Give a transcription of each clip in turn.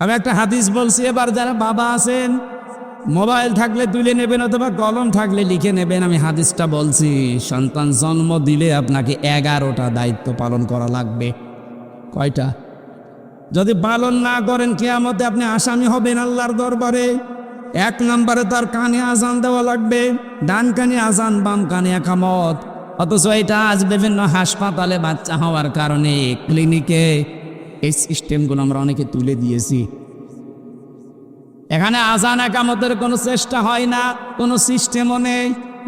আমি একটা হাদিস বলছি, এবার যারা বাবা আছেন মোবাইল থাকলে তুলে নেবেন অথবা কলম থাকলে লিখে নেবেন। আমি হাদিসটা বলছি, সন্তান জন্ম দিলে আপনাকে 11টা দায়িত্ব পালন করা লাগবে। কয়টা? যদি পালন না করেন কিয়ামতে আপনি আসামি হবেন আল্লাহর দরবারে। 1 নম্বরে তার কানে আজান দেওয়া লাগবে, ডান কানে আজান, বাম কানে একামত। অথচ এটা আজ বিভিন্ন হাসপাতালে বাচ্চা হওয়ার কারণে ক্লিনিকে এই সিস্টেমগুলো আমরা অনেকে তুলে দিয়েছি। এখানে আজান একামতের কোনো চেষ্টা হয় না, কোনো সিস্টেমও নেই।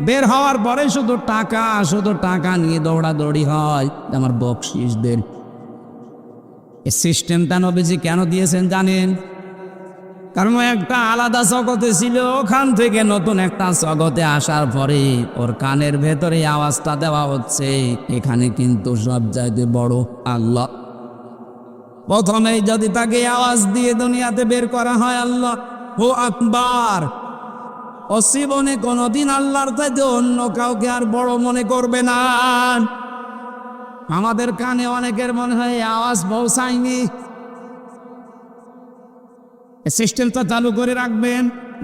বের হওয়ার পরে শুধু টাকা নিয়ে দৌড়াদৌড়ি হয়, আমার বকশিস দেন। এই সিস্টেমটা নবীজি কেন দিয়েছেন জানেন? কারণ একটা আলাদা জগতে ছিল, ওখান থেকে নতুন একটা জগতে আসার পরে ওর কানের ভেতরে আওয়াজটা দেওয়া হচ্ছে, এখানে কিন্তু সব চাইতে বড় আল্লাহ। প্রথমেই যদি তাকে আওয়াজ দিয়ে দুনিয়াতে বের করা হয় আল্লাহ হু আকবার, ও জীবনে কোনোদিন আল্লাহর চাইতে অন্য কাউকে আর বড় মনে করবে না। আমাদের কানে অনেকের মনে হয় আওয়াজ পৌঁছায়নি। সিস্টেমটা চালু করে রাখবেন।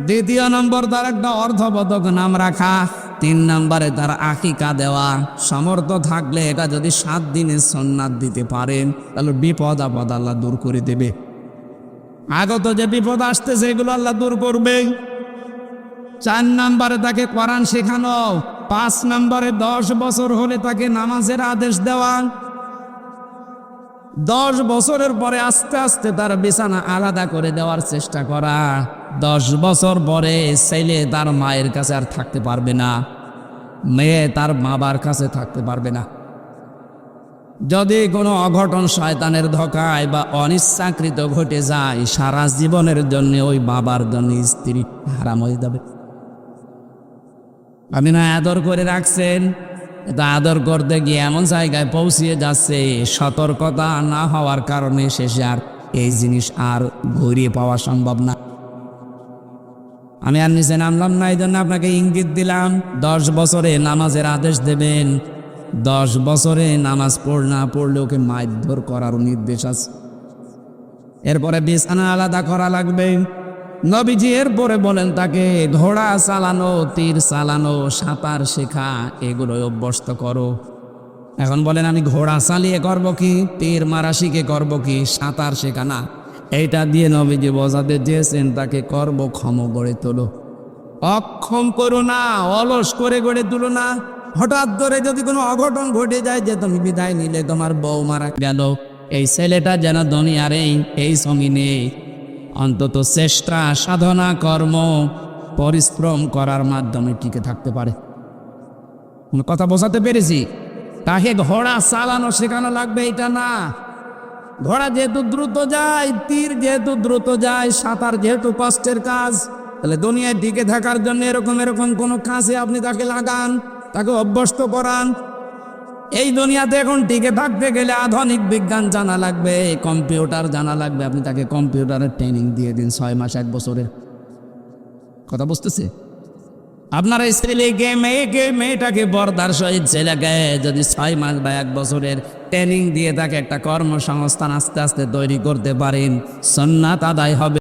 2 নম্বর তার একটা অর্ধবোধক নাম রাখা। 3 নম্বরে তার আকিকা দেওয়া। সামর্থ্য থাকলে এটা যদি 7 দিনের সুন্নাত দিতে পারেন তাহলে বিপদ আপদ আল্লাহ দূর করে দেবে। আগত যে বিপদ আসতেছে এগুলো আল্লাহ দূর করবে। 4 নম্বরে তাকে কোরআন শেখানো। 5 নম্বরে 10 বছর হলে তাকে নামাজের আদেশ দেওয়া। 10 বছরের পরে আস্তে আস্তে তার বিছানা আলাদা করে দেওয়ার চেষ্টা করা। 10 বছর পরে ছেলে তার মায়ের কাছে আর থাকতে পারবে না, মেয়ে তার বাবার কাছে থাকতে পারবে না। যদি কোনো অঘটন শয়তানের ধোঁকায় বা অনিচ্ছাকৃত ঘটে যায়, সারা জীবনের জন্য ওই বাবার জন্য স্ত্রী হারাম হয়ে যাবে। আপনি না আদর করে রাখছেন, এটা আদর করতে গিয়ে এমন জায়গায় পৌঁছিয়ে যাচ্ছে, সতর্কতা না হওয়ার কারণে শেষে আর এই জিনিস আর ঘুরিয়ে পাওয়া সম্ভব না। আমি আর নিচে নামলাম না, এই জন্য আপনাকে ইঙ্গিত দিলাম। 10 বছরে নামাজের আদেশ দেবেন। 10 বছরে নামাজ না পড়লে ওকে মারধর করার নির্দেশ আছে। এরপরে বিছানা আলাদা করা লাগবে। নবীজি এরপরে বলেন তাকে ঘোড়া চালানো, তীর চালানো, সাঁতার শেখা, এগুলো অভ্যস্ত করো। এখন বলেন আমি ঘোড়া চালিয়ে করব কি, তীর মারা শিখে করব কি, সাঁতার শেখা না। এইটা দিয়ে নবীজি বোঝাতে চেয়েছেন তাকে কর্মক্ষম গড়ে তোলো। অক্ষম করো না, অলস করে গড়ে তুলো না। হঠাৎ করে যদি কোনো অঘটন ঘটে যায় যে তুমি বিদায় নিলে, তোমার বউ মারা গেল, এই ছেলেটা যেন দুনিয়ার এই সঙ্গিনে অন্তত চেষ্টা, সাধনা, কর্ম, পরিশ্রম করার মাধ্যমে টিকে থাকতে পারে। কথা বোঝাতে পেরেছি? তাকে ঘোড়া চালানো শেখানো লাগবে, এটা না। ঘোড়া যেহেতু দ্রুত যায়, তীর যেহেতু দ্রুত যায়, সাঁতার যেহেতু কষ্টের কাজ, তাহলে দুনিয়ায় টিকে থাকার জন্য এরকম কোনো কাজে আপনি তাকে লাগান, তাকে অভ্যস্ত করান। এই দুনিয়াতে এখন টিকে থাকতে গেলে আধুনিক বিজ্ঞান জানা লাগবে, কম্পিউটার জানা লাগবে। আপনি তাকে কম্পিউটারের ট্রেনিং দিয়ে দিন 6 মাস 1 বছরের। কথা বুঝতেছে? আপনার এই ছেলেকে, মেয়েটাকে, বর্দার সহিত ছেলেকে যদি 6 মাস বা 1 বছরের ট্রেনিং দিয়ে তাকে একটা কর্মসংস্থান আস্তে আস্তে তৈরি করতে পারেন, সুন্নাত আদায় হবে।